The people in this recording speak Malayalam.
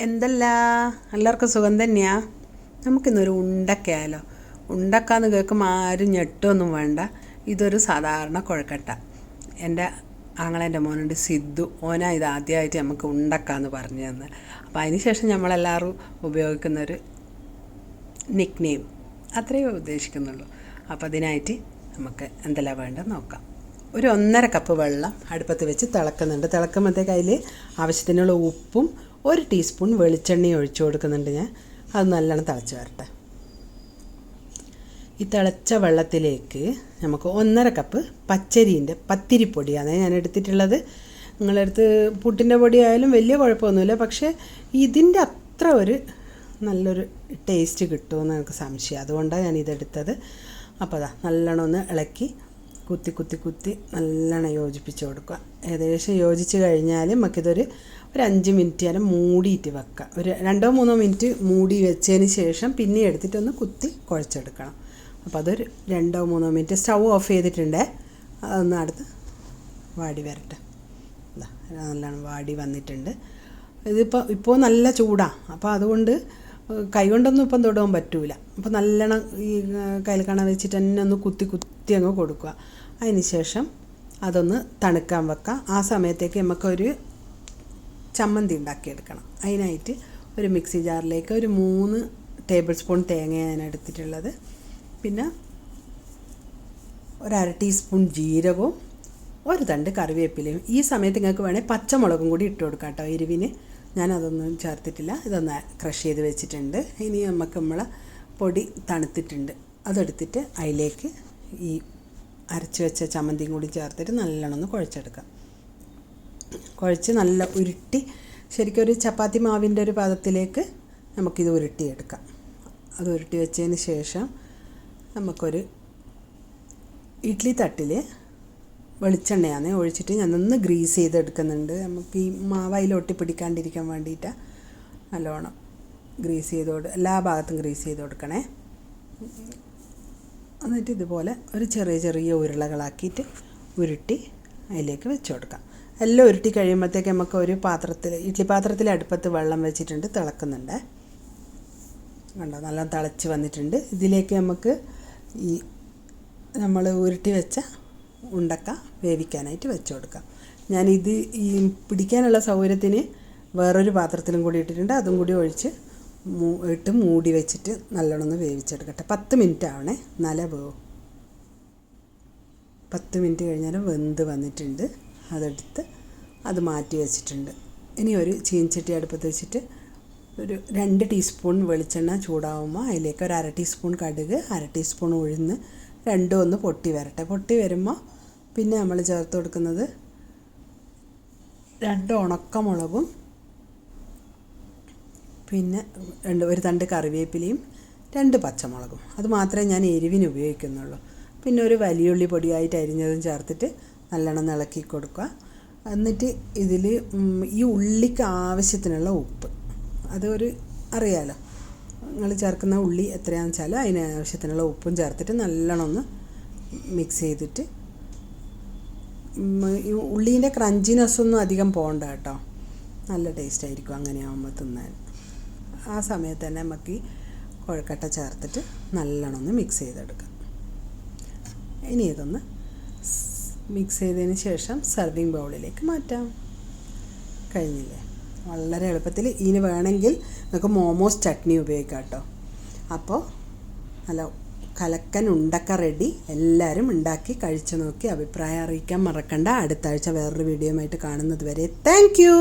എന്തല്ല എല്ലാവർക്കും സുഖം തന്നെയാ. നമുക്കിന്നൊരു ഉണ്ടക്കയാലോ. ഉണ്ടക്കാന്ന് കേൾക്കുമ്പോൾ ആരും ഞെട്ടൊന്നും വേണ്ട. ഇതൊരു സാധാരണ കുഴക്കട്ട. എൻ്റെ ആങ്ങളേൻ്റെ മോനുണ്ട് സിദ്ധു, ഓനാ ഇത് ആദ്യമായിട്ട് നമുക്ക് ഉണ്ടക്കാന്ന് പറഞ്ഞു തന്നെ. അപ്പോൾ അതിന് ശേഷം നമ്മളെല്ലാവരും ഉപയോഗിക്കുന്നൊരു നിക്ക് നെയിം അത്രയേ ഉദ്ദേശിക്കുന്നുള്ളൂ. അപ്പോൾ അതിനായിട്ട് നമുക്ക് എന്തെല്ലാം വേണ്ടതെന്ന് നോക്കാം. ഒരു 1.5 കപ്പ് വെള്ളം അടുപ്പത്ത് വെച്ച് തിളക്കുന്നുണ്ട്. തിളക്കുമ്പോഴത്തേക്ക് അതിൽ ആവശ്യത്തിനുള്ള ഉപ്പും 1 ടീസ്പൂൺ വെളിച്ചെണ്ണയും ഒഴിച്ചു കൊടുക്കുന്നുണ്ട് ഞാൻ. അത് നല്ലോണം തിളച്ച് വരട്ടെ. ഈ തിളച്ച വെള്ളത്തിലേക്ക് നമുക്ക് 1.5 കപ്പ് പത്തിരിപ്പൊടിയാണ് ഞാൻ എടുത്തിട്ടുള്ളത്. നിങ്ങളടുത്ത് പുട്ടിൻ്റെ പൊടി ആയാലും വലിയ കുഴപ്പമൊന്നുമില്ല, പക്ഷേ ഇതിൻ്റെ അത്ര ഒരു നല്ലൊരു ടേസ്റ്റ് കിട്ടുമെന്ന് എനിക്ക് സംശയം, അതുകൊണ്ടാണ് ഞാനിതെടുത്തത്. അപ്പോൾ അതാ നല്ലോണം ഒന്ന് ഇളക്കി കുത്തി നല്ലോണം യോജിപ്പിച്ച് കൊടുക്കുക. ഏകദേശം യോജിച്ച് കഴിഞ്ഞാൽ നമുക്കിതൊരു 5 മിനിറ്റ് നേരം മൂടിയിട്ട് വെക്കാം. ഒരു 2-3 മിനിറ്റ് മൂടി വെച്ചതിന് ശേഷം പിന്നെ എടുത്തിട്ടൊന്ന് കുഴച്ചെടുക്കണം. അപ്പോൾ അതൊരു 2-3 മിനിറ്റ് സ്റ്റൗ ഓഫ് ചെയ്തിട്ടുണ്ടേ. അതൊന്ന് അടുത്ത് വാടി വരട്ടെ. നല്ലോണം വാടി വന്നിട്ടുണ്ട്. ഇപ്പോൾ നല്ല ചൂടാണ്, അപ്പോൾ അതുകൊണ്ട് കൈ കൊണ്ടൊന്നും ഇപ്പം തൊടാൻ പറ്റില്ല. അപ്പോൾ നല്ലോണം ഈ കയ്യിൽ കാണാൻ വെച്ചിട്ട് തന്നെ ഒന്ന് കുത്തി അങ്ങ് കൊടുക്കുക. അതിന് ശേഷം അതൊന്ന് തണുക്കാൻ വെക്കാം. ആ സമയത്തേക്ക് നമുക്കൊരു ചമ്മന്തി ഉണ്ടാക്കിയെടുക്കണം. അതിനായിട്ട് ഒരു മിക്സി ജാറിലേക്ക് ഒരു 3 ടേബിൾ സ്പൂൺ തേങ്ങയാണ് ഞാൻ എടുത്തിട്ടുള്ളത്. പിന്നെ ഒരു 1/2 ടീസ്പൂൺ ജീരകവും 1 തണ്ട് കറിവേപ്പിലയും. ഈ സമയത്ത് നിങ്ങൾക്ക് വേണേൽ പച്ചമുളകും കൂടി ഇട്ട് കൊടുക്കാം കേട്ടോ, എരിവിന്. ഞാനതൊന്നും ചേർത്തിട്ടില്ല. ഇതൊന്ന് ക്രഷ് ചെയ്ത് വെച്ചിട്ടുണ്ട്. ഇനി നമ്മളെ പൊടി തണുത്തിട്ടുണ്ട്. അതെടുത്തിട്ട് അതിലേക്ക് ഈ അരച്ച് വെച്ച ചമ്മന്തിയും കൂടി ചേർത്തിട്ട് നല്ലോണം ഒന്ന് കുഴച്ചെടുക്കാം. കുഴച്ച് നല്ല ഉരുട്ടി ശരിക്കും ഒരു ചപ്പാത്തി മാവിൻ്റെ ഒരു പാദത്തിലേക്ക് നമുക്കിത് ഉരുട്ടിയെടുക്കാം. അത് ഉരുട്ടി വെച്ചതിന് ശേഷം നമുക്കൊരു ഇഡ്ഡലി തട്ടിൽ വെളിച്ചെണ്ണയാണ് ഒഴിച്ചിട്ട് ഞാനൊന്ന് ഗ്രീസ് ചെയ്തെടുക്കുന്നുണ്ട്. നമുക്ക് ഈ മാവ് അതിൽ ഒട്ടിപ്പിടിക്കാണ്ടിരിക്കാൻ വേണ്ടിയിട്ടാണ് നല്ലോണം ഗ്രീസ് എല്ലാ ഭാഗത്തും ഗ്രീസ് ചെയ്ത് കൊടുക്കണേ. എന്നിട്ട് ഇതുപോലെ ഒരു ചെറിയ ഉരുളകളാക്കിയിട്ട് ഉരുട്ടി അതിലേക്ക് വെച്ച് കൊടുക്കാം. എല്ലാം ഉരുട്ടി കഴിയുമ്പോഴത്തേക്ക് നമുക്ക് ഒരു ഇഡ്ഡലി പാത്രത്തിൽ അടുപ്പത്ത് വെള്ളം വെച്ചിട്ടുണ്ട്, തിളക്കുന്നുണ്ട്. കണ്ടോ, നല്ല തിളച്ച് വന്നിട്ടുണ്ട്. ഇതിലേക്ക് നമുക്ക് ഈ നമ്മൾ ഉരുട്ടി വെച്ച ഉണ്ടക്ക വേവിക്കാനായിട്ട് വെച്ച് കൊടുക്കാം. ഞാനിത് ഈ പിടിക്കാനുള്ള സൗകര്യത്തിന് വേറൊരു പാത്രത്തിലും കൂടി ഇട്ടിട്ടുണ്ട്. അതും കൂടി ഒഴിച്ച് മൂടി വെച്ചിട്ട് നല്ലോണം ഒന്ന് വേവിച്ചെടുക്കട്ടെ. 10 മിനിറ്റ് ആവണേ, നല്ല വേവും. 10 മിനിറ്റ് കഴിഞ്ഞാൽ വെന്ത് വന്നിട്ടുണ്ട്. അതെടുത്ത് അത് മാറ്റി വെച്ചിട്ടുണ്ട്. ഇനി ഒരു ചീനച്ചട്ടി അടുപ്പത്ത് വെച്ചിട്ട് ഒരു 2 ടീസ്പൂൺ വെളിച്ചെണ്ണ ചൂടാവുമ്പോൾ അതിലേക്ക് ഒരു 1/2 ടീസ്പൂൺ കടുക്, 1/2 ടീസ്പൂൺ ഉഴുന്ന്, രണ്ടും ഒന്ന് പൊട്ടി വരട്ടെ. പൊട്ടി വരുമ്പോൾ പിന്നെ നമ്മൾ ചേർത്ത് കൊടുക്കുന്നത് 2 ഉണക്കമുളകും പിന്നെ ഒരു തണ്ട് കറിവേപ്പിലയും 2 പച്ചമുളകും. അത് മാത്രമേ ഞാൻ എരിവിന് ഉപയോഗിക്കുന്നുള്ളൂ. പിന്നെ ഒരു വലിയുള്ളി പൊടിയായിട്ട് അരിഞ്ഞതും ചേർത്തിട്ട് നല്ലോണം ഇളക്കി കൊടുക്കുക. എന്നിട്ട് ഇതിൽ ഈ ഉള്ളിക്ക് ആവശ്യത്തിനുള്ള ഉപ്പ്, അതൊരു അറിയാലോ, നിങ്ങൾ ചേർക്കുന്ന ഉള്ളി എത്രയാണെന്ന് വെച്ചാൽ അതിന് ആവശ്യത്തിനുള്ള ഉപ്പും ചേർത്തിട്ട് നല്ലോണം ഒന്ന് മിക്സ് ചെയ്തിട്ട്, ഈ ഉള്ളീൻ്റെ ക്രഞ്ചിനെസ്സൊന്നും അധികം പോകണ്ട കേട്ടോ, നല്ല ടേസ്റ്റ് ആയിരിക്കും അങ്ങനെ ആകുമ്പോൾ തിന്നാൻ. ആ സമയത്ത് തന്നെ നമുക്ക് ഈ കുഴക്കട്ട ചേർത്തിട്ട് നല്ലോണം ഒന്ന് മിക്സ് ചെയ്തെടുക്കാം. ഇനി ഇതൊന്ന് മിക്സ് ചെയ്തതിന് ശേഷം സെർവിങ് ബൗളിലേക്ക് മാറ്റാം. കഴിഞ്ഞില്ലേ? വളരെ എളുപ്പത്തിൽ. ഇതിന് വേണമെങ്കിൽ നമുക്ക് മോമോസ് ചട്നി ഉപയോഗിക്കാം കേട്ടോ. അപ്പോൾ നല്ല കലക്കൻ ഉണ്ടക്ക റെഡി. എല്ലാവരും ഉണ്ടാക്കി കഴിച്ചു നോക്കി അഭിപ്രായം അറിയിക്കാൻ മറക്കണ്ട. അടുത്ത ആഴ്ച വേറൊരു വീഡിയോ ആയിട്ട് കാണുന്നത് വരെ താങ്ക് യു.